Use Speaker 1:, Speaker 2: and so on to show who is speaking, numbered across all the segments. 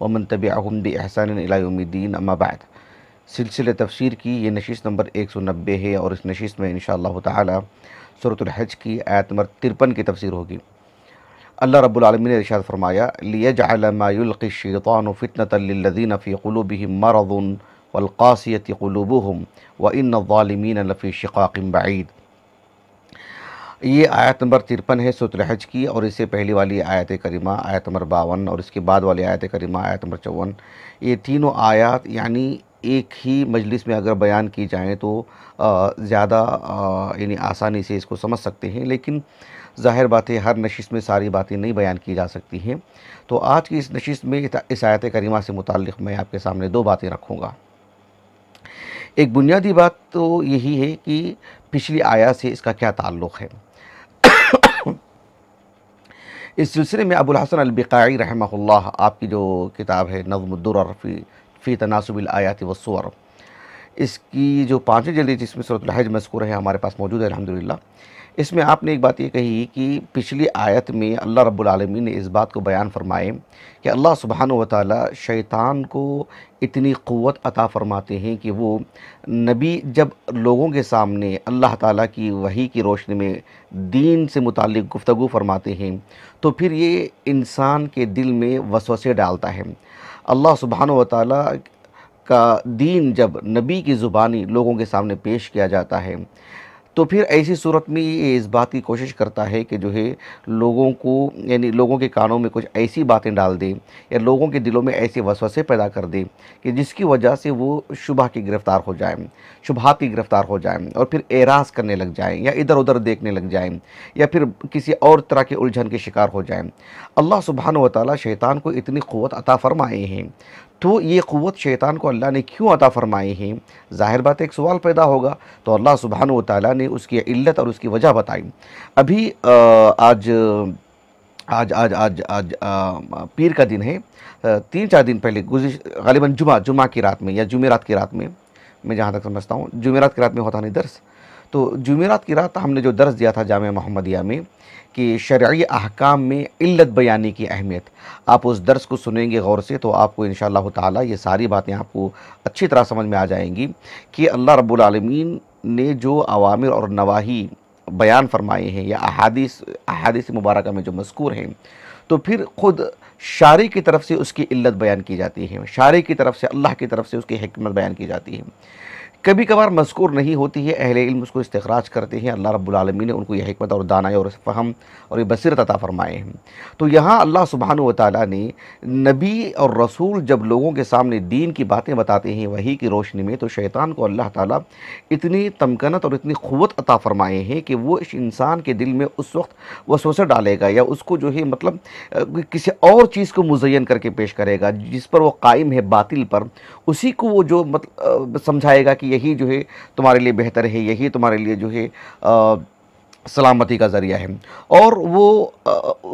Speaker 1: वमन तबिअहुम बिइहसान इला यौमिद्दीन अम्मा बाद। सिलसिले तफसीर की ये नशिस्त नंबर 190 है और इस नशिस्त में इंशाअल्लाह ताला सूरतुल हज की आयत नंबर 53 की तफसीर होगी। अल्लाह रब्बुल आलमीन ने इरशाद फरमाया, लियजअल मा युल्क़ि शैतानु फितनतन लिल्लज़ीना फ़ी क़ुलूबिहिम मरज़ुन वल क़ासियति क़ुलूबुहुम व इन्नल ज़ालिमीन लफ़ी शिक़ाक़िन बईद। ये आयत नंबर 53 है सूरह हज की और इससे पहली वाली आयत करीमा आयत नंबर 52 और इसके बाद वाली आयत करीमा आयत नंबर 54। ये तीनों आयत यानी एक ही मजलिस में अगर बयान की जाएँ तो ज़्यादा यानी आसानी से इसको समझ सकते हैं, लेकिन ज़ाहिर बात है हर नशिस्त में सारी बातें नहीं बयान की जा सकती हैं। तो आज की इस नशिस्त में इस आयत करीमा से मुताल्लिक़ मैं आपके सामने दो बातें रखूँगा। एक बुनियादी बात तो यही है कि पिछली आयत से इसका क्या ताल्लुक़ है। इस सिलसिले में अबुल हसन अल बिक़ाई रहमहुल्लाह, आपकी जो किताब है नज़्मुद्दुरर फ़ी तनासुबिल आयाति वस्सुवर, इसकी जो 5वीं जल्द जिसमें सूरतुल हज मज़कूर है हमारे पास मौजूद है अल्हम्दुलिल्लाह। इसमें आपने एक बात ये कही कि पिछली आयत में अल्लाह रब्बुल आलमीन ने इस बात को बयान फरमाए कि अल्लाह सुब्हानहु व तआला शैतान को इतनी क़ुव्वत अता फ़रमाते हैं कि वो नबी जब लोगों के सामने अल्लाह ताला की वही की रोशनी में दीन से मुताल्लिक़ गुफ्तगू फरमाते हैं तो फिर ये इंसान के दिल में वसवसे डालता है। अल्लाह सुब्हानहु व तआला का दीन जब नबी की ज़ुबानी लोगों के सामने पेश किया जाता है तो फिर ऐसी सूरत में ये इस बात की कोशिश करता है कि जो है लोगों को यानी लोगों के कानों में कुछ ऐसी बातें डाल दे या लोगों के दिलों में ऐसे वसवसे पैदा कर दे कि जिसकी वजह से वो शुबह की गिरफ़्तार हो जाए, शुबहात की गिरफ़्तार हो जाए और फिर एराज़ करने लग जाएँ या इधर उधर देखने लग जाएँ या फिर किसी और तरह के उलझन के शिकार हो जाएँ। अल्लाह सुब्हानहु व तआला शैतान को इतनी क़ुव्वत अता फ़रमाए हैं, तो ये क़ुव्वत शैतान को अल्लाह ने क्यों अता फ़रमाई है? ज़ाहिर बात एक सवाल पैदा होगा। तो अल्लाह सुब्हानहु व तआला ने उसकी इल्लत और उसकी वजह बताई। अभी आज आज आज आज आज पीर का दिन है, 3-4 दिन पहले ग़ालिबन जुमा की रात में या जुमेरात की रात में, मैं जहाँ तक समझता हूँ जुमेरात की रात में होता नहीं दर्स, तो जुमेरात की रात हमने जो दर्स दिया था जामिया मोहम्मदिया में कि शरई अहकाम में इल्लत बयानी की अहमियत, आप उस दर्स को सुनेंगे गौर से तो आपको इंशाअल्लाह ताला ये सारी बातें आपको अच्छी तरह समझ में आ जाएंगी कि अल्लाह रब्बुल आलमीन ने जो अवामिर और नवाही बयान फरमाए हैं या अहादीस मुबारका में जो मज़कूर हैं, तो फिर ख़ुद शारी की तरफ से उसकी इल्लत बयान की जाती है, शारी की तरफ से अल्लाह की तरफ से उसकी हिकमत बयान की जाती है। कभी कभार मज़कूर नहीं होती है, अहले इल्म उसको इस्तिखराज करते हैं। अल्लाह रब्बुल आलमीन ने उनको यह हिकमत और दानाई और फ़हम और ये बसीरत अता फ़रमाए हैं। तो यहाँ अल्लाह सुब्हानहु व तआला ने नबी और रसूल जब लोगों के सामने दीन की बातें बताते हैं वही की रोशनी में, तो शैतान को अल्लाह ताला इतनी तमकनत और इतनी क़ुव्वत अता फ़रमाए हैं कि वो इस इंसान के दिल में उस वक्त वसवसा डालेगा या उसको जो है मतलब किसी और चीज़ को मुज़य्यन करके पेश करेगा जिस पर वो कायम है बातिल पर, उसी को वो जो मतलब समझाएगा कि यही जो है तुम्हारे लिए बेहतर है, यही तुम्हारे लिए जो है सलामती का ज़रिया है, और वो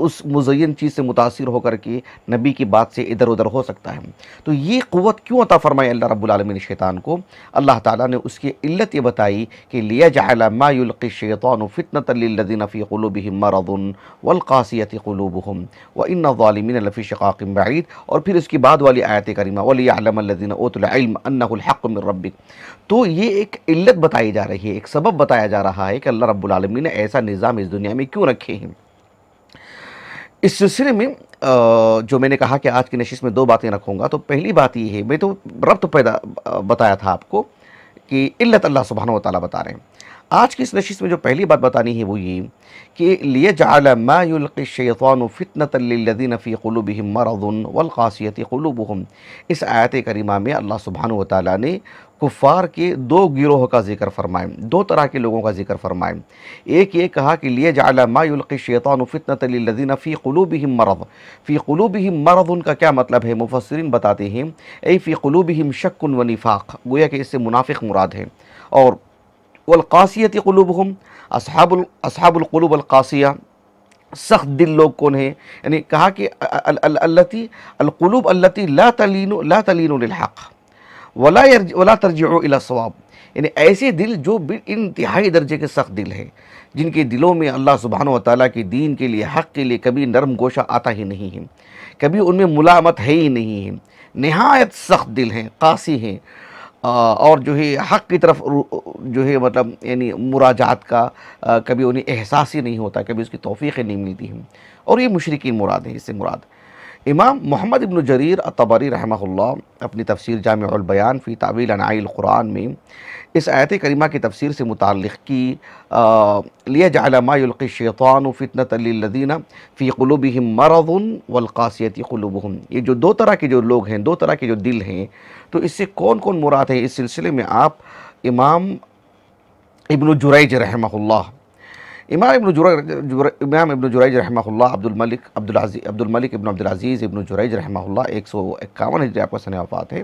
Speaker 1: उस मुज़य्यन चीज़ से मुतासिर होकर के नबी की बात से इधर उधर हो सकता है। तो ये क़ुव्वत क्यों अता फ़रमाई अल्लाह रब्बुल आलमीन शैतान को? अल्लाह ताला ने उसकी इल्लत ये बताई कि लियजअल मा युल्क़ि शैतानु फितनतन लिल्लज़ीना फ़ी क़ुलूबिहिम मरज़ुन वल क़ासियति क़ुलूबुहुम व इन्नल ज़ालिमीन लफ़ी शिक़ाक़िन बईद। और फिर उसकी बाद वाली आयत करीमा वलियअलमल लज़ीना ऊतुल इल्म अन्नहुल हक़्क़ु मिन रब्बिक। तो ये एक इल्लत बताई जा रही है, एक सबब बताया जा रहा है कि अल्लाह रब्बुल आलमीन ने ऐसा निज़ाम इस दुनिया में क्यों रखे हैं। इस सिलसिले में जो मैंने कहा कि आज की नशिस्त में दो बातें रखूँगा, तो पहली बात ये है, मैं तो रब्त पैदा बताया था आपको कि इल्लत अल्लाह सुब्हानहु व तआला बता रहे हैं। आज की इस नशिस्त में जो पहली बात बतानी है वो ये कि लियजअल मा युल्क़ि शैतानु फितनतन लिल्लज़ीना फ़ी क़ुलूबिहिम मरज़ुन वल क़ासियति क़ुलूबुहुम। इस आयत करीमा में अल्लाह सुब्हानहु व तआला ने कुफ़ार के दो गिरोह का जिक्र फरमाएं, दो तरह के लोगों का जिक्र फरमाएं। एक ये कहा कि लिए जअल मा युल्क़ि शैतानु फ़ितनतन लिल्लज़ीना फ़ी क़ुलूबिहिम मरज़। फ़ी क़ुलूबिहिम मरज़ उनका क्या मतलब है? मुफ़स्सिरीन बताते हैं ऐ फ़ी क़ुलूबिहिम शक्कुन व निफ़ाक़, गोया कि इससे मुनाफ़िक़ मुराद है। और वल क़ासियति क़ुलूबुहुम, अस्हाबुल क़ुलूब अल क़ासिया, सख्त दिल लोग कौन है? यानी कहा कि अल्लती अलक़ुलूब अल्लती ला तलीनु लिल हक़ वला तरजिउ इला सवाब, यानी ऐसे दिल जो इंतहाई दर्जे के सख्त दिल हैं, जिनके दिलों में अल्लाह सुब्हानहू व तआला के दीन के लिए, हक़ के लिए कभी नरम गोशा आता ही नहीं है, कभी उनमें मुलामत है ही नहीं है, नहायत सख्त दिल हैं, कासी हैं। और जो है हक़ की तरफ जो है मतलब यानी मुराजात का कभी उन्हें एहसास ही नहीं होता, कभी उसकी तौफ़ीक़ नहीं मिलती है। और ये मुशरिकीन मुराद है। इससे मुराद इमाम मोहम्मद इब्न जरीर अत-तबरी रहमहुल्लाह अपनी तफसीर जामिउल बयान फ़ी तावील अनाइल कुरान में इस आयत करीमा की तफसीर से मुताल्लिक़ की लियजअल मा युल्क़ि शैतानु फ़ितनतन लिल्लज़ीना फ़ी क़ुलूबिहिम मरज़ुन वल क़ासियति क़ुलूबुहुम। ये जो दो तरह के जो लोग हैं, दो तरह के जो दिल हैं, तो इससे कौन कौन मुराद है? इस सिलसिले में आप इमाम इब्न जुरैज रहमहुल्लाह, इमाम इब्न जुरैज रहमहुल्लाह अब्दुल मलिक इब्न अब्दुल अज़ीज़ इब्न जुरैज रहमहुल्लाह 151 हिजरी आपका सने वफ़ात है।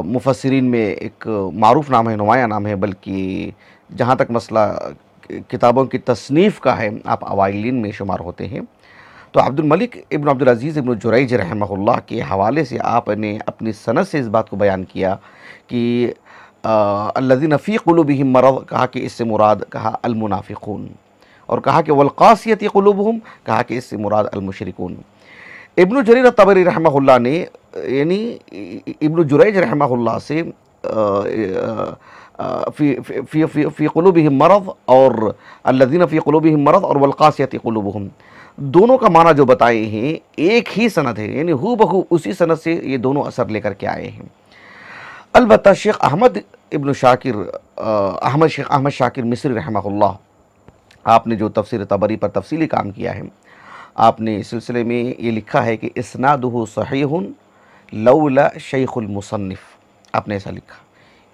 Speaker 1: मुफस्सिरीन में एक मारूफ़ नाम है, नुमाया नाम है, बल्कि जहाँ तक मसला किताबों की तसनीफ़ का है आप अवाइलिन में शुमार होते हैं। तो अब्दुल मलिक इब्न अब्दुल अज़ीज़ इब्न जुरैज रहमहुल्लाह के हवाले से आपने अपनी सनद से इस बात को बयान किया कि अल्लज़ीना फ़ी क़ुलूबिहिम मरज़, कहा कि इससे मुराद कहा अल मुनाफ़िक़ून, और कहा कि वल क़ासियति क़ुलूबुहुम, कहा कि इससे मुराद अल मुशरिकून। इब्न जरीर अत-तबरी रहमहुल्लाह ने यानी इब्न जुरैज रहमहुल्लाह से फ़ी क़ुलूबिहिम मरज़ और अल्लज़ीना फ़ी क़ुलूबिहिम मरज़ और वल क़ासियति क़ुलूबुहुम, दोनों का माना जो बताए हैं एक ही सनद है, यानी हू बहू उसी सनद से ये दोनों असर लेकर के आए हैं। अलबत्ता शेख अहमद शाकिर मिस्री रहमहुल्लाह, आपने जो तफसीर तबरी पर तफसीली काम किया है, आपने इस सिलसिले में ये लिखा है कि इस्नादुहु सहीहुन लौला शेखुल मुसन्निफ़, आपने ऐसा लिखा।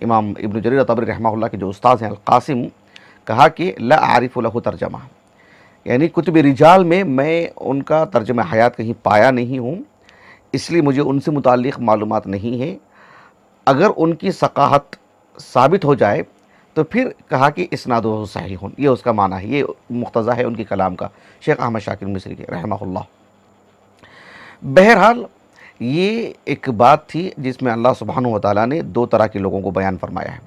Speaker 1: इमाम इब्न जरीर तबरी रहमहुल्लाह के जो उस्ताद हैं अल-क़ासिम, कहा कि ला आरिफ़ु लहु तर्जमा, यानी कुतुब रिजाल में मैं उनका तर्जमा हयात कहीं पाया नहीं हूँ, इसलिए मुझे उनसे मुताल्लिक़ मालूमात नहीं है। अगर उनकी सकाहत साबित हो जाए तो फिर कहा कि इस्नादुहु सहीहुन, ये उसका माना है, ये मुख्तज़ा है उनके कलाम का, शेख अहमद शाकिर मिस्री के रहमहुल्लाह। बहरहाल ये एक बात थी जिसमें अल्लाह सुब्हानहू व तआला ने दो तरह के लोगों को बयान फरमाया है।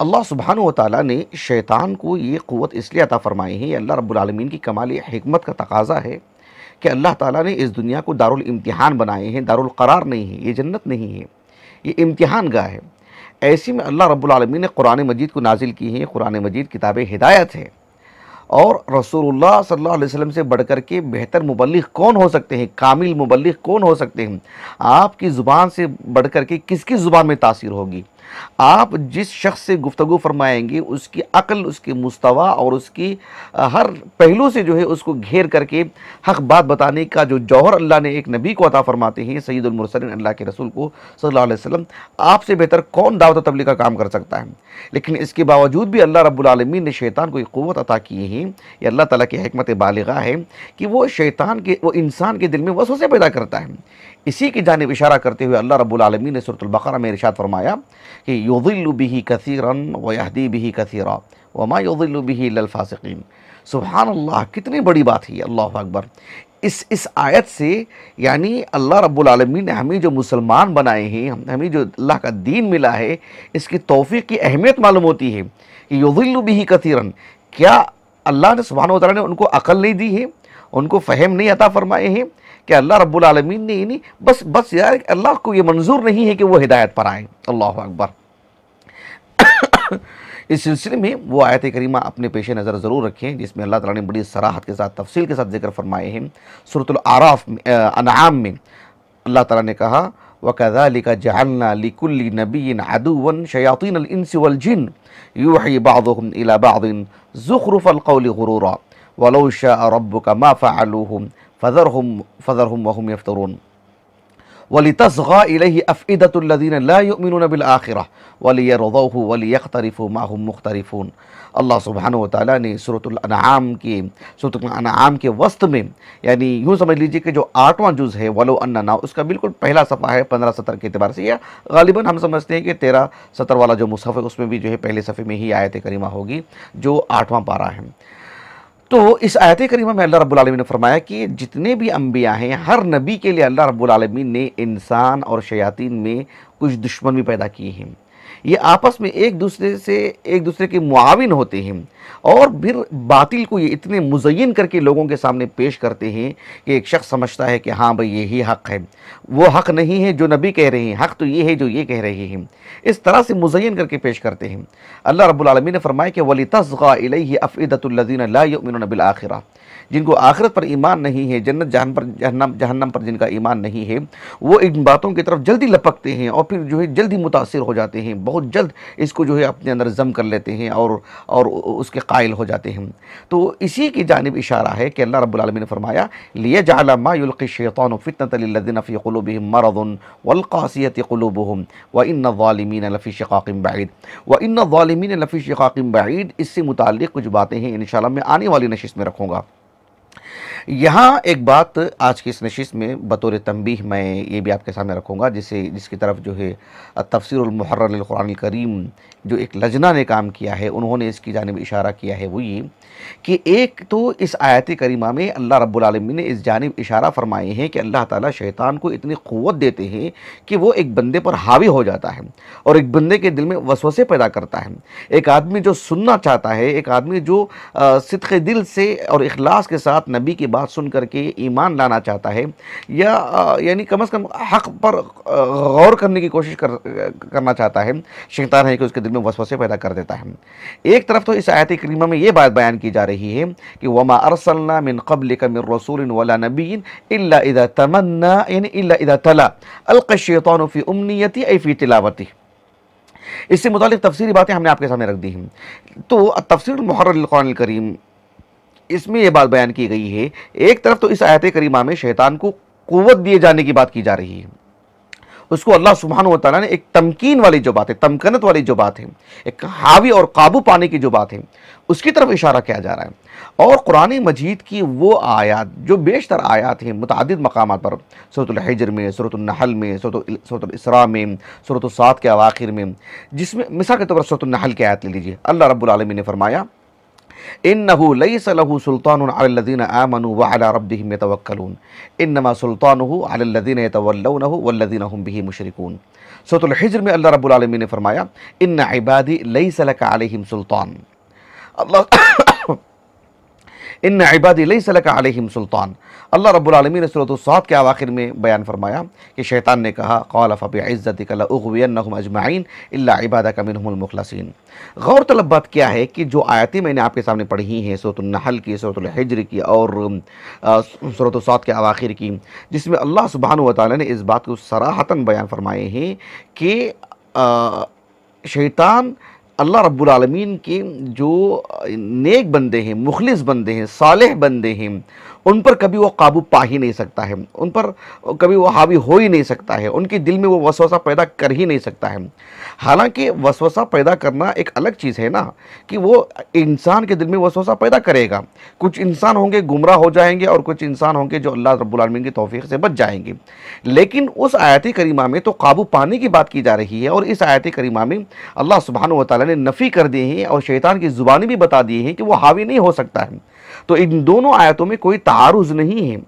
Speaker 1: अल्लाह सुब्हानहू व तआला ने शैतान को ये क़ुव्वत इसलिए अता फ़रमाई है, अल्लाह रब्बुल आलमीन की कमाल हिकमत का तकाज़ा है कि अल्लाह ताला ने इस दुनिया को दारुल इम्तिहान बनाए हैं, दारुल क़रार नहीं है, ये जन्नत नहीं है, ये इम्तिहान गाह है। ऐसे में अल्लाह रब्बुल आलमीन ने कुरान मजीद को नाजिल की है। कुरान मजीद किताब हिदायत है, और रसूलुल्लाह सल्लल्लाहु अलैहि वसल्लम से बढ़कर के बेहतर मुबल्लिग़ कौन हो सकते हैं, कामिल मुबल्लिग़ कौन हो सकते हैं? आपकी ज़ुबान से बढ़कर के किसकी ज़ुबान में तासीर होगी? आप जिस शख्स से गुफ्तगू फरमाएंगे उसकी अक्ल, उसकी मुस्तवा और उसकी हर पहलू से जो है उसको घेर करके हक़ बात बताने का जो जौहर अल्लाह ने एक नबी को अता फरमाते हैं, सय्यदुल मुरसलीन अल्लाह के रसूल को सल्लल्लाहु अलैहि वसल्लम, आपसे बेहतर कौन दावत तबलीग का काम कर सकता है? लेकिन इसके बावजूद भी अल्लाह रब्बुल आलमीन ने शैतान को एक क़ुव्वत अता की है। ये अल्लाह ताला की हिकमत बालिग़ा है कि वो इंसान के दिल में वसवसे पैदा करता है। इसी की जानिब इशारा करते हुए अल्लाह रब्बुल आलमीन ने सूरतुल बक़रा में इरशाद फरमाया कि युज़िल्लु बिही कसीरन व यहदी बिही कसीरा व मा युज़िल्लु बिही इल्लल फ़ासिक़ीन। सुभान अल्लाह, कितनी बड़ी बात है, अल्लाहु अकबर। इस आयत से यानी अल्लाह रब्बुल आलमीन ने हमें जो मुसलमान बनाए हैं, हमें जो अल्लाह का दीन मिला है, इसकी तौफ़ीक़ की अहमियत मालूम होती है कि युज़िल्लु बिही कसीरन, क्या अल्लाह ने सुब्हानहू व तआला ने उनको अक़ल नहीं दी है, उनको फ़हम नहीं अता फ़रमाए हैं कि अल्लाह रब्बुल आलमीन ने यानी बस यार अल्लाह को ये मंजूर नहीं है कि वो हिदायत पर आए। अल्लाहु अकबर। इस सिलसिले में वो आयत करीमा अपने पेश नज़र ज़रूर रखें जिसमें अल्लाह ताला ने बड़ी सराहत के साथ, तफसील के साथ जिक्र फरमाए हैं। सूरतुल आराफ अनआम में अल्लाह ताला ने कहा वकज़ालिका जअलना लिकुल्लि नबिय्यिन अदुव्वन शयातीनल इंसि वल जिन्न यूही बअदुहुम इला बअदिन ज़ुख़रुफ़ल क़ौलि गुरूरा वलौ शाअ रब्बुका मा फ़अलूहु फ़ज़रहुम वहुम यफ़्तरून। वलितस्ग़ा इलैहि अफ़इदतुल्लज़ीना ला युमिनूना बिल आखिरह वलियरज़ौहु वलियक़्तरिफ़ू मा हुम मुक़्तरिफ़ून। अल्लाह सुब्हानहु व तआला ने सूरतुल अनआम के वस्त में, यानी यूँ समझ लीजिए कि जो 8वां जुज़ है वलो अन्ना, उसका बिल्कुल पहला सफ़ा है 15 सतर के एतबार से, या गालिबन हम समझते हैं कि 13 सतर वाला जो मुसहफ़ है उसमें भी जो है पहले सफ़े में ही आयत करीमा होगी जो 8वां पारा है। तो इस आयत करीमा में अल्लाह रब्बुल आलमीन ने फरमाया कि जितने भी अम्बिया हैं, हर नबी के लिए अल्लाह रब्बुल आलमीन ने इंसान और शयातीन में कुछ दुश्मन भी पैदा किए हैं। ये आपस में एक दूसरे के मुआविन होते हैं और फिर बातिल को ये इतने मुज़य्यन करके लोगों के सामने पेश करते हैं कि एक शख्स समझता है कि हाँ भाई यही हक़ है, वो हक़ नहीं है जो नबी कह रहे हैं, हक़ तो ये है जो ये कह रहे हैं। इस तरह से मुज़य्यन करके पेश करते हैं। अल्लाह रब्बुल आलमीन ने फरमाया कि वलितस्ग़ा इलैहि अफ़इदतुल्लज़ीना ला युमिनूना बिल आखिरह, जिनको आखिरत पर ईमान नहीं है, जन्नत जहन्नम पर जिनका ईमान नहीं है, वो इन बातों की तरफ जल्दी लपकते हैं और फिर जो है जल्दी मुतासिर हो जाते हैं, बहुत जल्द इसको जो है अपने अंदर जम कर लेते हैं और उसके कायल हो जाते हैं। तो इसी की जानिब इशारा है कि अल्लाह रब्बुल आलमीन ने फरमाया लियजअल मा युल्क़ि शैतानु फ़ितनतन लिल्लज़ीना फ़ी क़ुलूबिहिम मरदुन वल क़ासियति क़ुलूबुहुम व इन्न ज़ालिमीन लफ़ी शिक़ाक़िन बईद व इन्न ज़ालिमीन लफ़ी शिक़ाक़िन बईद। इससे मुताल्लिक़ कुछ बातें हैं, इंशाअल्लाह मैं आने वाली नशिस्त में रखूँगा। यहाँ एक बात आज की इस नशिस्त में बतौर तंबीह मैं ये भी आपके सामने रखूँगा, जिसकी तरफ जो है तफ़सीरुल मुहर्रर लिल कुरानिल करीम जो एक लजना ने काम किया है, उन्होंने इसकी जानिब इशारा किया है। वो ये कि एक तो इस आयत करीमा में अल्लाह रब्बुल आलमीन ने इस जानिब इशारा फरमाए हैं कि अल्लाह ताला शैतान को इतनी क़ुव्वत देते हैं कि वो एक बंदे पर हावी हो जाता है और एक बंदे के दिल में वसवसे पैदा करता है। एक आदमी जो सुनना चाहता है, एक आदमी जो सिद्क़ दिल से और इखलास के साथ नबी की बात सुन करके ईमान लाना चाहता है, या यानी कम से कम हक़ पर गौर करने की कोशिश करना चाहता है, शैतान है कि उसके दिल में वसवसे पैदा कर देता है। एक तरफ तो इस आयत करीमा में ये बात बयान की जा रही है कि वमा अरसलना मिन क़ब्लिका मिन रसूलिन वला नबिय्यिन इल्ला इज़ा तमन्ना, यानी इल्ला इज़ा तला अलक़ा शैतानु फ़ी उम्नियति ऐ फ़ी तिलावति। इससे मुतालिक तफसीरी बातें हमने आपके सामने रख दी हैं। तो तफ़सीरुल मुहर्रर लिल कुरानिल करीम, इसमें यह बात बयान की गई है, एक तरफ तो इस आयत करीमा में शैतान को क़ुव्वत दिए जाने की बात की जा रही है, उसको अल्लाह सुब्हानहु व तआला ने एक तमकीन वाली जो बात है, तमकनत वाली जो बात है, एक हावी और काबू पाने की जो बात है, उसकी तरफ इशारा किया जा रहा है। और कुरान मजीद की वो आयात जो बेशतर आयात हैं मुतअद्दिद मकामात पर, सूरतुल हिज्र में, सूरतुल नहल में, सूरतुल इसरा में, सूरतुल साद के अवाखिर में, जिसमें मिसाल के तौर पर सूरतुल नहल की आयत ले लीजिए। अल्लाह रब्बुल आलमीन ने फरमाया इन्नहु लैसा लहु सुल्तानुन अलल्लज़ीना आमनु व अला रब्बिहिम यतवक्कलून इन्नमा सुल्तानुहु अलल्लज़ीना यतवल्लौनहु वल्लज़ीना हुम बिही मुशरिकून। सूरतुल हिज्र में अल्लाह रब्बुल आलमीन ने फरमाया इन्ना इबादी लैसा लका अलैहिम सुल्तान, अल्लाह इन्ना इबादी लैसा लका अलैहिम सुल्तान। अल्लाह रब्बुल आलमीन ने सूरत साद के आखिर में बयान फरमाया कि शैतान ने कहा क़ाल फ़बिइज़्ज़तिका लअग़वियन्नहुम अजमईन इल्ला इबादका मिनहुमुल मुख़लसीन। गौर तलब बात क्या है कि जो आयतें मैंने आपके सामने पढ़ी हैं, सूरतुल नहल की, सूरतुल हिज्र की और सूरत साद के आखिर की, जिसमें अल्लाह सुब्हानहु व तआला ने इस बात को सराहतन बयान फरमाए हैं कि शैतान अल्लाह रब्बुल आलमीन के जो नेक बंदे हैं, मुखलिस बंदे हैं, सालेह बंदे हैं, उन पर कभी वो काबू पा ही नहीं सकता है, उन पर कभी वो हावी हो ही नहीं सकता है, उनके दिल में वो वसवसा पैदा कर ही नहीं सकता है। हालांकि वसवसा पैदा करना एक अलग चीज़ है ना, कि वो इंसान के दिल में वसवसा पैदा करेगा। कुछ इंसान होंगे गुमराह हो जाएंगे और कुछ इंसान होंगे जो अल्लाह रब्बुल आलमीन की तौफीक से बच जाएंगे। लेकिन उस आयत करीमा में तो काबू पाने की बात की जा रही है, और इस आयत करीमा में अल्लाह सुब्हानहु व तआला ने नफ़ी कर दी है और शैतान की ज़ुबानी भी बता दी है कि वो हावी नहीं हो सकता है। तो इन दोनों आयतों में कोई तारुज़ नहीं है।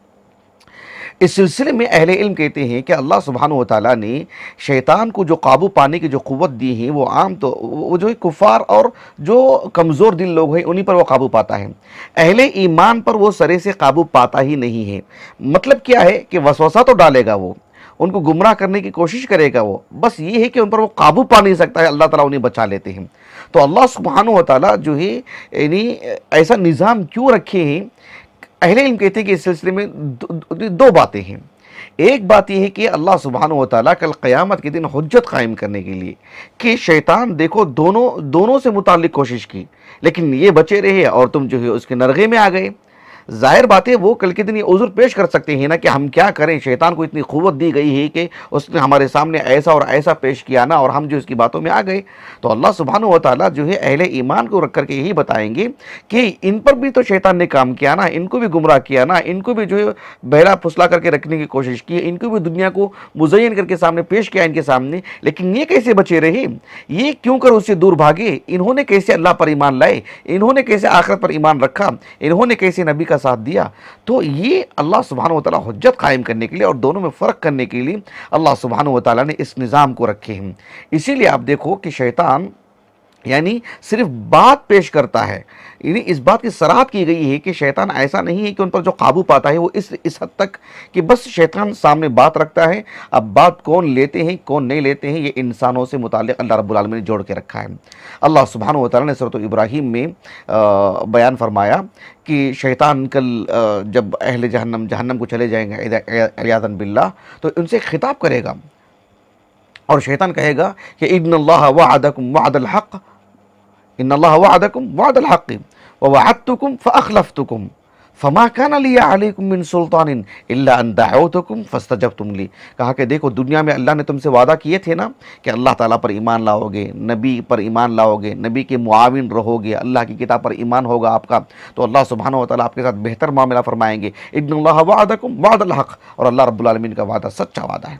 Speaker 1: इस सिलसिले में अहले इल्म कहते हैं कि अल्लाह सुब्हानहु व तआला ने शैतान को जो काबू पाने की जो क़ुव्वत दी है वो आम तो वो जो है कुफ़ार और जो कमज़ोर दिल लोग हैं उन्हीं पर वो काबू पाता है। अहले ईमान पर वो सरे से काबू पाता ही नहीं है। मतलब क्या है कि वसवसा तो डालेगा, वो उनको गुमराह करने की कोशिश करेगा, वो बस ये है कि उन पर वो काबू पा नहीं सकता है, अल्लाह ताला उन्हें बचा लेते हैं। तो अल्लाह सुब्हानहु व तआला जो है यानी ऐसा निज़ाम क्यों रखे हैं, अहले इल्म कहते हैं कि इस सिलसिले में दो बातें हैं। एक बात यह है कि अल्लाह सुब्हानहु व तआला कल क़यामत के दिन हुज्जत कायम करने के लिए कि शैतान देखो दोनों से मुताल्लिक कोशिश की, लेकिन ये बचे रहे और तुम जो है उसके नरगे में आ गए। ज़ाहिर बात है वो कल के दिन ये उज़्र पेश कर सकते हैं ना कि हम क्या करें, शैतान को इतनी क़ुव्वत दी गई है कि उसने हमारे सामने ऐसा और ऐसा पेश किया ना, और हम जो इसकी बातों में आ गए। तो अल्लाह सुब्हानहू व तआला जो है अहले ईमान को रख करके यही बताएंगे कि इन पर भी तो शैतान ने काम किया ना, इनको भी गुमराह किया ना, इनको भी जो है बहला फुसला करके रखने की कोशिश की, इनको भी दुनिया को मुज़य्यन करके सामने पेश किया इनके सामने, लेकिन ये कैसे बचे रहे, ये क्यों कर उससे दूर भागे, इन्होंने कैसे अल्लाह पर ईमान लाए, इन्होंने कैसे आखिरत पर ईमान रखा, इन्होंने कैसे नबी का साथ दिया। तो ये अल्लाह सुब्हानहू व तआला हुज्जत कायम करने के लिए और दोनों में फ़र्क करने के लिए अल्लाह सुब्हानहू व तआला ने इस निज़ाम को रखे हैं। इसीलिए आप देखो कि शैतान यानी सिर्फ बात पेश करता है, यानी इस बात की सराहत की गई है कि शैतान ऐसा नहीं है कि उन पर जो काबू पाता है वो इस हद तक कि बस शैतान सामने बात रखता है। अब बात कौन लेते हैं कौन नहीं लेते हैं, ये इंसानों से मुताल्लिक़ अल्लाह रब्बुल आलमीन ने जोड़ के रखा है। अल्लाह सुब्हानहू व तआला ने सूरत इब्राहीम में बयान फरमाया कि शैतान कल जब अहले जहन्नम को चले जाएंगे इयाज़न बिल्लाह, तो उनसे खिताब करेगा और शैतान कहेगा कि इन्नल्लाह वअदकुम वअदल हक़, इन्नल्लाह वअदकुम वअदल हक़ व वअदतुकुम फअख़लफ़्तुकुम फमा काना लिया अलैकुम मिन सुल्तानिन इल्ला अन दअउतुकुम फस्तजबतुम ली। कहा कि देखो दुनिया में अल्लाह ने तुमसे वादा किए थे ना कि अल्लाह ताला पर ईमान लाओगे, नबी पर ईमान लाओगे, नबी के मुआविन रहोगे, अल्लाह की किताब पर ईमान होगा आपका, तो अल्लाह सुब्हानहू व तआला आपके साथ बेहतर मामला फरमाएंगे। इन्नल्लाह वअदकुम वअदल हक़, और अल्लाह रब्बुल आलमीन का वादा सच्चा वादा है।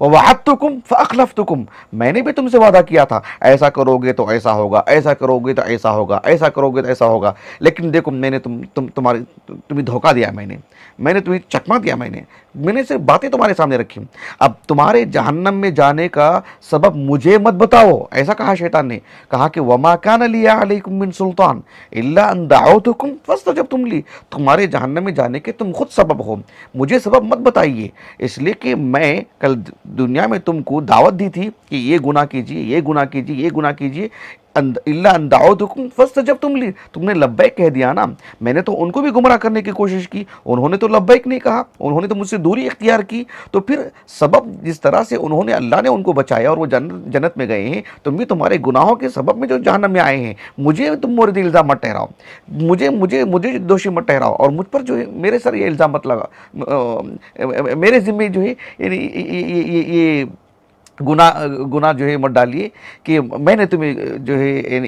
Speaker 1: वअदतुकुम फअख़लफ़्तुकुम, मैंने भी तुमसे वादा किया था, ऐसा करोगे तो ऐसा होगा, ऐसा करोगे तो ऐसा होगा, ऐसा करोगे तो ऐसा होगा, लेकिन देखो मैंने तुम्हें धोखा दिया, मैंने तुम्हें चकमा दिया, मैंने सिर्फ बातें तुम्हारे सामने रखी। अब तुम्हारे जहन्नम में जाने का सबब मुझे मत बताओ, ऐसा कहा शैतान ने। कहा कि वमा काना लिया अलैकुम मिन सुल्तान इल्ला अन दअउतुकुम फस्तजबतुम ली, तुम्हारे जहन्नम में जाने के तुम खुद सबब हो, मुझे सबब मत बताइए, इसलिए कि मैं कल दुनिया में तुमको दावत दी थी कि ये गुनाह कीजिए, ये गुनाह कीजिए, ये गुनाह कीजिए, इल्ला अन दअउतुकुम फस्तजबतुम ली, तुमने लब्बैक कह दिया ना। मैंने तो उनको भी गुमराह करने की कोशिश की, उन्होंने तो लब्बैक नहीं कहा, उन्होंने तो मुझसे दूरी इख्तियार की। तो फिर सबब जिस तरह से उन्होंने, अल्लाह ने उनको बचाया और वो जन्नत में गए हैं, तुम भी तुम्हारे गुनाहों के सबब में जो जहन्नम में आए हैं, मुझे तुम मोरद इल्ज़ाम मत ठहराओ, मुझे दोषी मत ठहराओ, और मुझ पर जो है मेरे सर ये इल्ज़ाम मत लगा, मेरे ज़िम्मे जो है ये गुनाह जो है मत डालिए कि मैंने तुम्हें जो है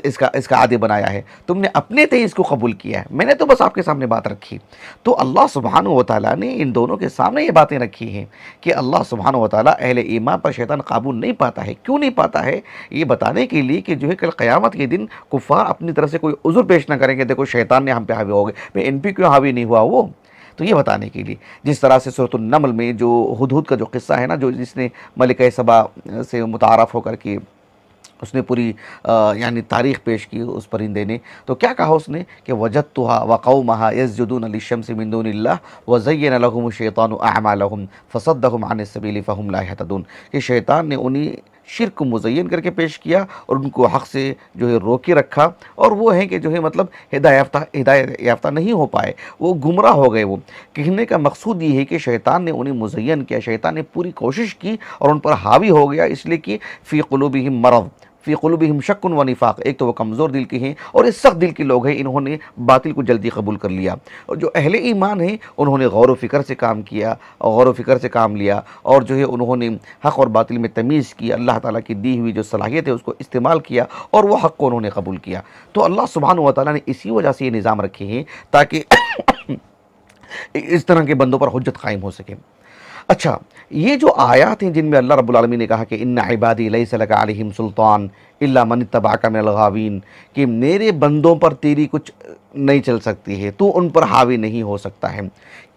Speaker 1: इसका आदी बनाया है, तुमने अपने ते इसको कबूल किया है, मैंने तो बस आपके सामने बात रखी। तो अल्लाह सुब्हानहू व तआला ने इन दोनों के सामने ये बातें रखी हैं कि अल्लाह सुब्हानहू व तआला अहले ईमान पर शैतान काबू नहीं पाता है। क्यों नहीं पाता है, ये बताने के लिए कि जो है कल क़यामत के दिन कुफ़ार अपनी तरफ से कोई उज़्र पेश ना करेंगे, देखो शैतान ने हम पे हावी हो गए, मैं इन पे क्यों हावी नहीं हुआ वो। तो ये बताने के लिए, जिस तरह से सूरत नमल में जो हुदहुद का जो किस्सा है ना, जो जिसने मलिका सबा से मुतारफ़ होकर के उसने पूरी यानी तारीख़ पेश की उस परिंदे ने, तो क्या कहा उसने कि वजदतुहा व कौमहा यस्जुदून लिश्शम्सि मिन दूनिल्लाह व ज़य्यन लहुम शैतानु अअमालहुम फसद्दहुम अन सबील फहुम ला यहतदून, कि शैतान ने उन्हीं शिर्क को मुज़य्यन करके पेश किया और उनको हक़ से जो है रोके रखा, और वो है कि जो है मतलब हिदायत याफ्ता नहीं हो पाए, वो गुमराह हो गए। वो कहने का मकसूद ये है कि शैतान ने उन्हें मुज़य्यन किया, शैतान ने पूरी कोशिश की और उन पर हावी हो गया, इसलिए कि फ़ी क़ुलूबिहिम मरज़ फ़ी क़ुलूबिहिम शक्कुन व निफ़ाक़, एक तो वो कमज़ोर दिल के हैं और इस सख्त दिल के लोग हैं, इन्होंने बातिल को जल्दी कबूल कर लिया। और जो अहले ईमान हैं उन्होंने गौर व फ़िक्र से काम किया और गौर व फ़िक्र से काम लिया, और जो है उन्होंने हक़ और बातिल में तमीज़ की, अल्लाह ताला की दी हुई जो सलाहियत है उसको इस्तेमाल किया और वो हक़ को उन्होंने कबूल किया। तो अल्लाह सुब्हानहू व तआला ने इसी वजह से ये निज़ाम रखे हैं ताकि इस तरह के बंदों पर हुज्जत कायम हो सके। अच्छा, ये जो आयात हैं जिनमें अल्लाह रब्बुल आलमीन ने कहा कि इन्ना इबादी लैसा लका अलैहिम सुल्तान इल्ला मन इत्तबअका मिनल गावीन, कि मेरे बंदों पर तेरी कुछ नहीं चल सकती है, तू उन पर हावी नहीं हो सकता है।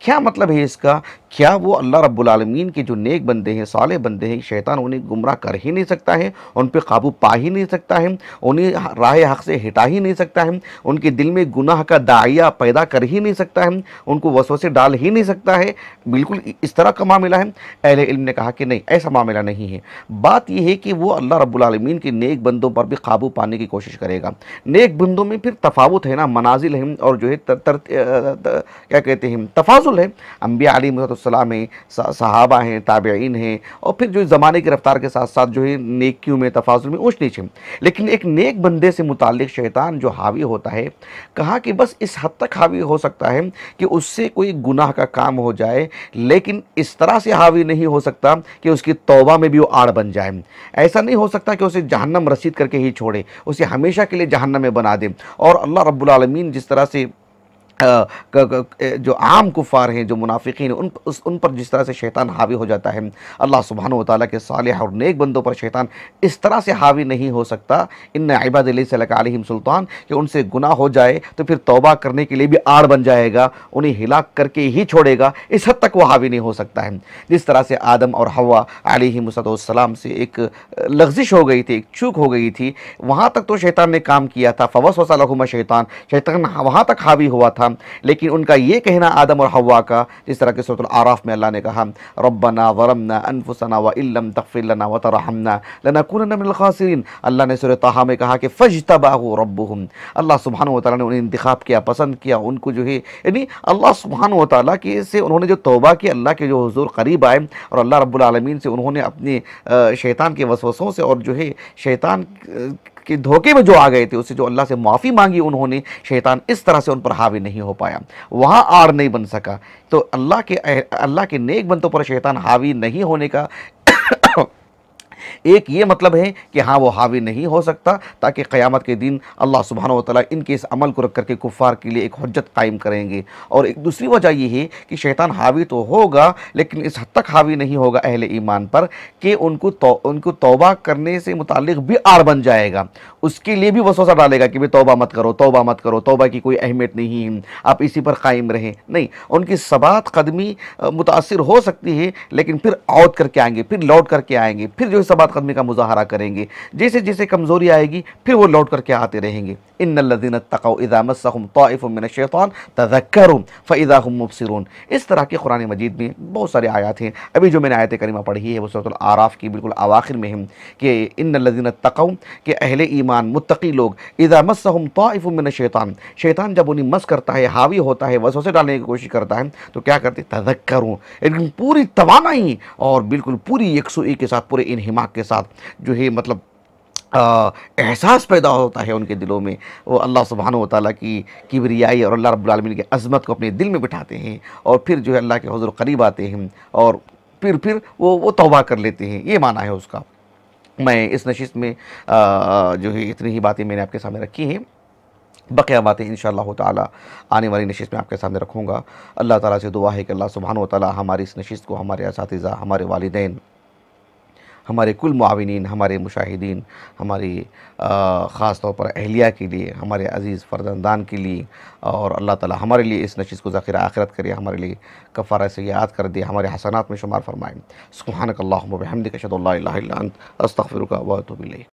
Speaker 1: क्या मतलब है इसका? क्या वो अल्लाह रब्बुल आलमीन के जो नेक बंदे हैं, साले बंदे हैं, शैतान उन्हें गुमराह कर ही नहीं सकता है, उन पर काबू पा ही नहीं सकता है, उन्हें राह हक़ से हटा ही नहीं सकता है, उनके दिल में गुनाह का दाइया पैदा कर ही नहीं सकता है, उनको वसवसे डाल ही नहीं सकता है। बिल्कुल इस तरह का मामला है। अहले इल्म ने कहा कि नहीं, ऐसा मामला नहीं है। बात यह है कि वो अल्लाह रब्बुल आलमीन के नेक बंदों पर भी काबू पाने की कोशिश करेगा। नेक बंदों में फिर तफावत है ना, मनाजिल है और जो है क्या कहते हैं तफाजुल है। अम्बिया अलैहिस्सलाम हैं, सहाबा हैं, ताबईन हैं, और फिर जो ज़माने की रफ्तार के साथ साथ जो है नेकियों में तफाजुल में ऊँच नीच है। लेकिन एक नेक बंदे से मुताल्लिक शैतान जो हावी होता है, कहा कि बस इस हद तक हावी हो सकता है कि उससे कोई गुनाह का काम हो जाए, लेकिन इस तरह से हावी नहीं हो सकता कि उसकी तौबा में भी वो आड़ बन जाए। ऐसा नहीं हो सकता कि उसे जहन्नम रसीद करके ही छोड़े, उसे हमेशा के लिए जहन्नम में बना दे। और अल्लाह रब्बुल आलमीन जिस तरह से जो आम कुफ़ार हैं, जो मुनाफिकीन हैं, उन पर जिस तरह से शैतान हावी हो जाता है, अल्लाह सुब्हानहु व तआला के सालिह और नेक बंदों पर शैतान इस तरह से हावी नहीं हो सकता। इन्ना इबादी लैसा लका अलैहिम सुल्तान, कि उनसे गुनाह हो जाए तो फिर तौबा करने के लिए भी आड़ बन जाएगा, उन्हें हिलाक करके ही छोड़ेगा, इस हद तक वो हावी नहीं हो सकता है। जिस तरह से आदम और हव्वा अलैहिमुस्सलाम से एक लग़्ज़िश हो गई थी, एक चूक हो गई थी, वहाँ तक तो शैतान ने काम किया था, फ़वस्वसा लहुमा शैतान, शैतान वहाँ तक हावी हुआ था। लेकिन उनका ये कहना आदम और हव्वा का, जिस तरह के सूरह आराफ में अल्लाह ने कहा रब्बना ज़लमना अनफुसना व इल्लम तग़फ़िर लना व तरहमना लनकूनन्ना मिनल ख़ासिरीन। अल्लाह ने सूरह ताहा में कहा कि फ़ज्तबाहु रब्बुहुम, अल्लाह सुब्हानहु व तआला ने उन्हें इंतखाब किया, पसंद किया, उनको जो है यानी अल्लाह सुब्हानहु व तआला की से उन्होंने जो तौबा की, अल्लाह के जो हुज़ूर करीब आए और अल्लाह रब्बुल आलमीन से उन्होंने अपने शैतान के वसवसों से और जो है शैतान कि धोखे में जो आ गए थे, उससे जो अल्लाह से माफ़ी मांगी उन्होंने, शैतान इस तरह से उन पर हावी नहीं हो पाया, वहाँ आड़ नहीं बन सका। तो अल्लाह के नेक बंदों पर शैतान हावी नहीं होने का एक ये मतलब है कि हाँ वो हावी नहीं हो सकता, ताकि क़यामत के दिन अल्लाह सुब्हानहु व तआला इनके इस अमल को रख करके कुफ़ार के लिए एक हुज्जत कायम करेंगे। और एक दूसरी वजह ये है कि शैतान हावी तो होगा, लेकिन इस हद तक हावी नहीं होगा अहले ईमान पर कि उनको तौबा करने से मुताल्लिक़ भी आड़ बन जाएगा, उसके लिए भी वसवसा डालेगा कि भाई तौबा मत करो, तौबा मत करो, तौबा की कोई अहमियत नहीं है, आप इसी पर कायम रहें। नहीं, उनकी सबात कदमी मुतासिर हो सकती है, लेकिन फिर औद करके आएंगे, फिर लौट करके आएंगे, फिर जो सबात कदमी का मुजाहरा करेंगे। जैसे जैसे कमज़ोरी आएगी फिर वो लौट करके आते रहेंगे। इन्नल्लज़ीना तक़ौ इज़ा मस्सहुम ताइफ़ुम मिनश्शैतान तज़क्करू फ़इज़ा हुम मुबसिरून। इस तरह के कुरान मजीद में बहुत सारे आयत हैं। अभी जो मैंने आयत करीमा पढ़ी है वो सूरह आराफ की बिल्कुल आवाखिर में है कि इन्नल्लज़ीना तक़ौ, के अहले ईमान मुत्तकी लोग, इज़ा मस्सहुम ताइफ़ुम मिनश्शैतान, शैतान जब उन्हें मस करता है, हावी होता है, वसवसे डालने की कोशिश करता है, तो क्या करते, तज़क्करू, एकदम पूरी तवानाई और बिल्कुल पूरी यकसुई के साथ, पूरे इन्हिमाक के साथ जो है मतलब एहसास पैदा होता है उनके दिलों में। वो अल्लाह सुब्हानहु व तआला की किबरियाई और अल्लाह रब्बुल आलमीन की अज़मत को अपने दिल में बिठाते हैं, और फिर जो है अल्लाह के हुज़ूर करीब आते हैं, और फिर वो तौबा कर लेते हैं। ये माना है उसका। मैं इस नशिस्त में जो है इतनी ही बातें मैंने आपके सामने रखी हैं। बक़िया बातें इंशाअल्लाह ताला आने वाली नशिस्त में आपके सामने रखूँगा। अल्लाह ताला से दुआ है कि अल्लाह सुब्हानहु व तआला हमारी इस नशिस्त को, हमारे असातिज़ा, हमारे वालिदैन, हमारे कुल मुआविनीन, हमारे मुशाहिदीन, हमारी ख़ास तौर पर अहलिया के लिए, हमारे अज़ीज़ फ़र्ज़ंदान के लिए, और अल्लाह ताला हमारे लिए इस नशिस्त को ज़ख़ीरा आखिरत करे, हमारे लिए कफ़ारा सय्यात कर दे, हमारे हसनात में शुमार फ़रमाएँ। सुब्हानक अल्लाहुम्मा व बिहम्दिक अशहदु अल्ला इलाहा इल्ला अंत अस्तग़फिरुका व अतूबु इलैक।